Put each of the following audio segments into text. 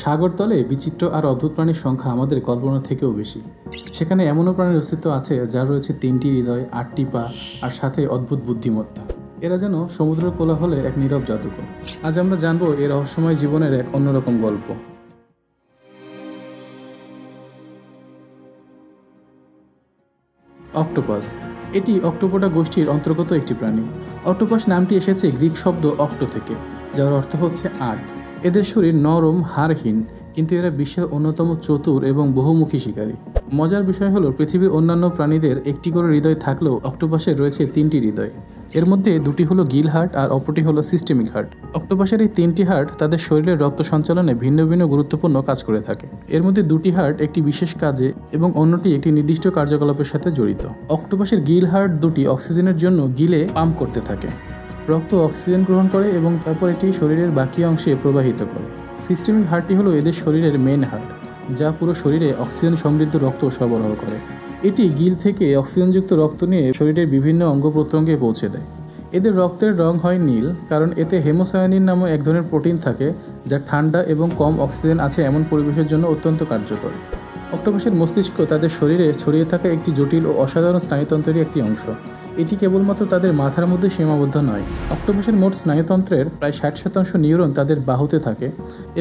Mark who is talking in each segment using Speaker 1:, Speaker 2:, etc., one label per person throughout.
Speaker 1: সাগরতলে বিচিত্র আর অদ্ভুত প্রাণীর সংখ্যা আমাদের কল্পনা থেকেও বেশি। সেখানে এমনও প্রাণীর অস্তিত্ব আছে যার রয়েছে 3টি হৃদয়, 8টি পা আর সাথে অদ্ভুত বুদ্ধিমত্তা। এরা যেন সমুদ্রের কোলাহলে এক নীরব জাদুকর। আজ আমরা জানবো এর রহস্যময় জীবনের এক অন্যরকম গল্প। অক্টোপাস, এটি অক্টোপোডা গোষ্ঠীর অন্তর্গত একটি প্রাণী। অক্টোপাস নামটি এসেছে গ্রিক শব্দ অক্টো থেকে, যার অর্থ হচ্ছে 8। এদের শরীর নরম, হাড়হীন, কিন্তু এরা বিশ্বের অন্যতম চতুর এবং বহুমুখী শিকারী। মজার বিষয় হলো, পৃথিবীর অন্যান্য প্রাণীদের একটি করে হৃদয় থাকলেও অক্টোপাসের রয়েছে 3টি হৃদয়। এর মধ্যে 2টি হলো গিল হার্ট আর অপরটি হলো সিস্টেমিক হার্ট। অক্টোপাসের এই 3টি হার্ট তাদের শরীরের রক্ত সঞ্চালনে ভিন্ন ভিন্ন গুরুত্বপূর্ণ কাজ করে থাকে। এর মধ্যে 2টি হার্ট একটি বিশেষ কাজে এবং অন্যটি একটি নির্দিষ্ট কার্যকলাপের সাথে জড়িত। অক্টোপাসের গিল হার্ট 2টি অক্সিজেনের জন্য গিলে পাম্প করতে থাকে। রক্ত অক্সিজেন গ্রহণ করে এবং তারপর এটি শরীরের বাকি অংশে প্রবাহিত করে। সিস্টেমিক হার্টটি হলো এদের শরীরের মেন হার্ট, যা পুরো শরীরে অক্সিজেন সমৃদ্ধ রক্ত সরবরাহ করে। এটি গিল থেকে অক্সিজেনযুক্ত রক্ত নিয়ে শরীরের বিভিন্ন অঙ্গ প্রত্যঙ্গে পৌঁছে দেয়। এদের রক্তের রং হয় নীল, কারণ এতে হেমোসায়ানিন নামক এক ধরনের প্রোটিন থাকে, যা ঠান্ডা এবং কম অক্সিজেন আছে এমন পরিবেশের জন্য অত্যন্ত কার্যকর। অক্টোপাসের মস্তিষ্ক তাদের শরীরে ছড়িয়ে থাকা একটি জটিল ও অসাধারণ স্নায়ুতন্ত্রেরই একটি অংশ। এটি কেবলমাত্র তাদের মাথার মধ্যে সীমাবদ্ধ নয়। অক্টোপাসের মোট স্নায়ুতন্ত্রের প্রায় 60% নিউরন তাদের বাহুতে থাকে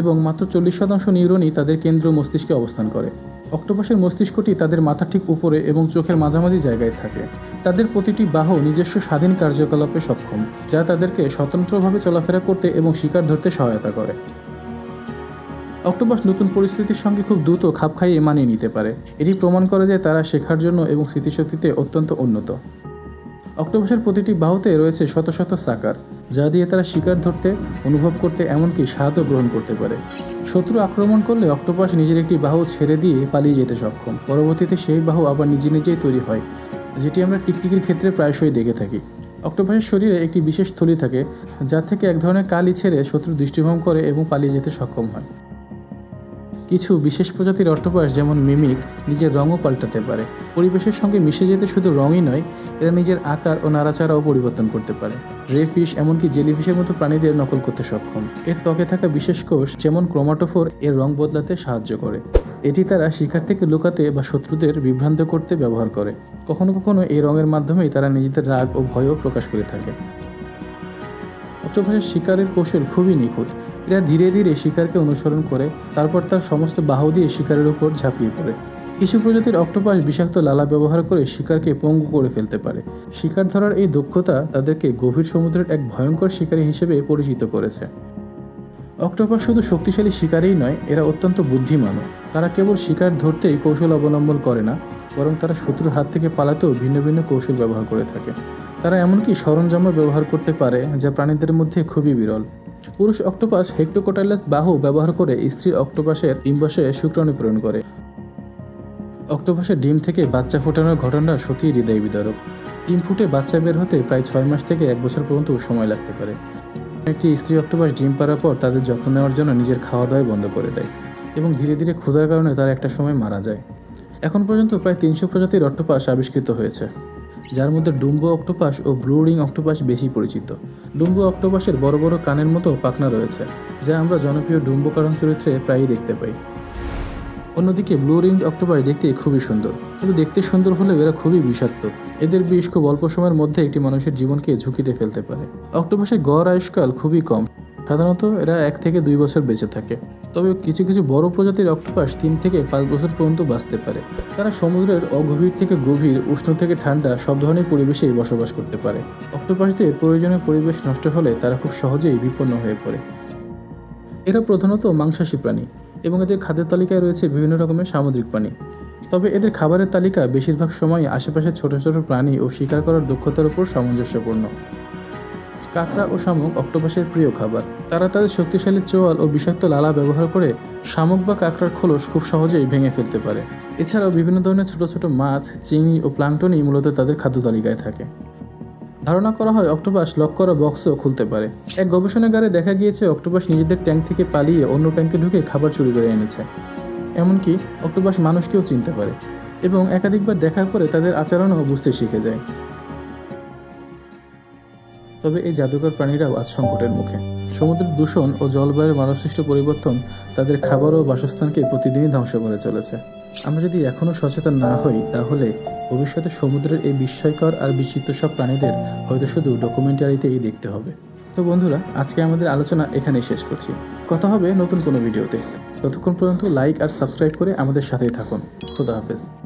Speaker 1: এবং মাত্র 40% নিউরনই তাদের কেন্দ্র মস্তিষ্কে অবস্থান করে। অক্টোপাসের মস্তিষ্কটি তাদের মাথার ঠিক উপরে এবং চোখের মাঝামাঝি জায়গায় থাকে। তাদের প্রতিটি বাহু নিজস্ব স্বাধীন কার্যকলাপে সক্ষম, যা তাদেরকে স্বতন্ত্রভাবে চলাফেরা করতে এবং শিকার ধরতে সহায়তা করে। অক্টোপাস নতুন পরিস্থিতির সঙ্গে খুব দ্রুত খাপ খাইয়ে মানিয়ে নিতে পারে। এটি প্রমাণ করে যে তারা শেখার জন্য এবং স্মৃতিশক্তিতে অত্যন্ত উন্নত। অক্টোপাসের প্রতিটি বাহুতে রয়েছে শত শত সাকার, যা দিয়ে তারা শিকার ধরতে, অনুভব করতে, এমনকি স্বাদও গ্রহণ করতে পারে। শত্রু আক্রমণ করলে অক্টোপাস নিজের একটি বাহু ছেড়ে দিয়ে পালিয়ে যেতে সক্ষম। পরবর্তীতে সেই বাহু আবার নিজে নিজেই তৈরি হয়, যেটি আমরা টিকটিকির ক্ষেত্রে প্রায়শই দেখে থাকি। অক্টোপাসের শরীরে একটি বিশেষ থলি থাকে, যা থেকে এক ধরনের কালি ছেড়ে শত্রু দৃষ্টিভঙ্গ করে এবং পালিয়ে যেতে সক্ষম হয়। কিছু বিশেষ প্রজাতির অক্টোপাস, যেমন মিমিক, নিজের রঙও পাল্টাতে পারে। পরিবেশের সঙ্গে মিশে যেতে শুধু রঙই নয়, এরা নিজের আকার ও নাড়াচাড়াও পরিবর্তন করতে পারে। রেফিশ, এমনকি জেলিফিশের মতো প্রাণীদের নকল করতে সক্ষম। এর ত্বকে থাকা বিশেষ কোষ, যেমন ক্রোমাটোফোর, এর রং বদলাতে সাহায্য করে। এটি তারা শিকার থেকে লুকাতে বা শত্রুদের বিভ্রান্ত করতে ব্যবহার করে। কখনো কখনো এই রঙের মাধ্যমেই তারা নিজেদের রাগ ও ভয়ও প্রকাশ করে থাকে। অক্টোপাসের শিকারের কৌশল খুবই নিখুঁত। এরা ধীরে ধীরে শিকারকে অনুসরণ করে, তারপর তার সমস্ত বাহু দিয়ে শিকারের উপর ঝাঁপিয়ে পড়ে। কিছু প্রজাতির অক্টোপাস বিষাক্ত লালা ব্যবহার করে শিকারকে পঙ্গু করে ফেলতে পারে। শিকার ধরার এই দক্ষতা তাদেরকে গভীর সমুদ্রের এক ভয়ঙ্কর শিকারী হিসেবে পরিচিত করেছে। অক্টোপাস শুধু শক্তিশালী শিকারই নয়, এরা অত্যন্ত বুদ্ধিমানও। তারা কেবল শিকার ধরতেই কৌশল অবলম্বন করে না, বরং তারা শত্রুর হাত থেকে পালাতেও ভিন্ন ভিন্ন কৌশল ব্যবহার করে থাকে। তারা এমনকি সরঞ্জামও ব্যবহার করতে পারে, যা প্রাণীদের মধ্যে খুবই বিরল। পুরুষ অক্টোপাস হেক্টোকোটাইলাস বাহু ব্যবহার করে স্ত্রী অক্টোপাসের ডিম্বাশয়ে শুক্রাণু প্রেরণ করে। অক্টোপাসের ডিম থেকে বাচ্চা ফোটানোর ঘটনা সত্যিই হৃদয় বিদারক। ডিম ফুটে বাচ্চা বের হতে প্রায় 6 মাস থেকে 1 বছর পর্যন্ত সময় লাগতে পারে। একটি স্ত্রী অক্টোপাস ডিম পাড়ার পর তাদের যত্ন নেওয়ার জন্য নিজের খাওয়া দাওয়া বন্ধ করে দেয় এবং ধীরে ধীরে ক্ষুধার কারণে তারা একটা সময় মারা যায়। এখন পর্যন্ত প্রায় 300 প্রজাতির অক্টোপাস আবিষ্কৃত হয়েছে, যার মধ্যে ডুম্বো অক্টোপাস ও ব্লু রিং অক্টোপাস বেশি পরিচিত। ডুম্বো অক্টোপাসের বড় বড় কানের মতো পাখনা রয়েছে, যা আমরা জনপ্রিয় ডুম্বো কার্টুন চরিত্রে প্রায়ই দেখতে পাই। অন্যদিকে ব্লু রিং অক্টোপাস দেখতে খুবই সুন্দর, তবে দেখতে সুন্দর হলেও এরা খুবই বিষাক্ত। এদের বিষ খুব অল্প সময়ের মধ্যে একটি মানুষের জীবনকে ঝুঁকিতে ফেলতে পারে। অক্টোপাসের গড় আয়ুষ্কাল খুবই কম, সাধারণত এরা 1 থেকে 2 বছর বেঁচে থাকে। তবে কিছু কিছু বড় প্রজাতির অক্টোপাস 3 থেকে 5 বছর পর্যন্ত বাঁচতে পারে। তারা সমুদ্রের অগভীর থেকে গভীর, উষ্ণ থেকে ঠান্ডা সব ধরনের পরিবেশেই বসবাস করতে পারে। অক্টোপাসদের প্রয়োজনীয় পরিবেশ নষ্ট হলে তারা খুব সহজেই বিপন্ন হয়ে পড়ে। এরা প্রধানত মাংসাশী প্রাণী এবং এদের খাদ্যের তালিকায় রয়েছে বিভিন্ন রকমের সামুদ্রিক প্রাণী। তবে এদের খাবারের তালিকা বেশিরভাগ সময় আশেপাশের ছোট ছোট প্রাণী ও শিকার করার দক্ষতার উপর সামঞ্জস্যপূর্ণ। কাঁকড়া ও শামুক অক্টোপাসের প্রিয় খাবার। তারা তাদের শক্তিশালী চোয়াল ও বিষাক্ত লালা ব্যবহার করে শামুক বা কাঁকড়ার খোলস খুব সহজেই ভেঙে ফেলতে পারে। এছাড়াও বিভিন্ন ধরনের ছোট ছোট মাছ, চিংড়ি ও প্লাঙ্কটনই মূলত তাদের খাদ্য তালিকায় থাকে। ধারণা করা হয় অক্টোপাস লক করা বক্সও খুলতে পারে। এক গবেষণাগারে দেখা গিয়েছে অক্টোপাস নিজেদের ট্যাঙ্ক থেকে পালিয়ে অন্য ট্যাঙ্কে ঢুকে খাবার চুরি করে এনেছে। এমনকি অক্টোপাস মানুষকেও চিনতে পারে এবং একাধিকবার দেখার পরে তাদের আচরণও বুঝতে শিখে যায়। তবে এই জাদুকর প্রাণীরাও আজ সংকটের মুখে। সমুদ্রের দূষণ ও জলবায়ুর মানবসৃষ্ট পরিবর্তন তাদের খাবার ও বাসস্থানকে প্রতিদিনই ধ্বংস করে চলেছে। আমরা যদি এখনও সচেতন না হই, তাহলে ভবিষ্যতে সমুদ্রের এই বিস্ময়কর আর বিচিত্র সব প্রাণীদের হয়তো শুধু ডকুমেন্টারিতেই দেখতে হবে। তো বন্ধুরা, আজকে আমাদের আলোচনা এখানেই শেষ করছি। কথা হবে নতুন কোনো ভিডিওতে। ততক্ষণ পর্যন্ত লাইক আর সাবস্ক্রাইব করে আমাদের সাথেই থাকুন। খোদা হাফেজ।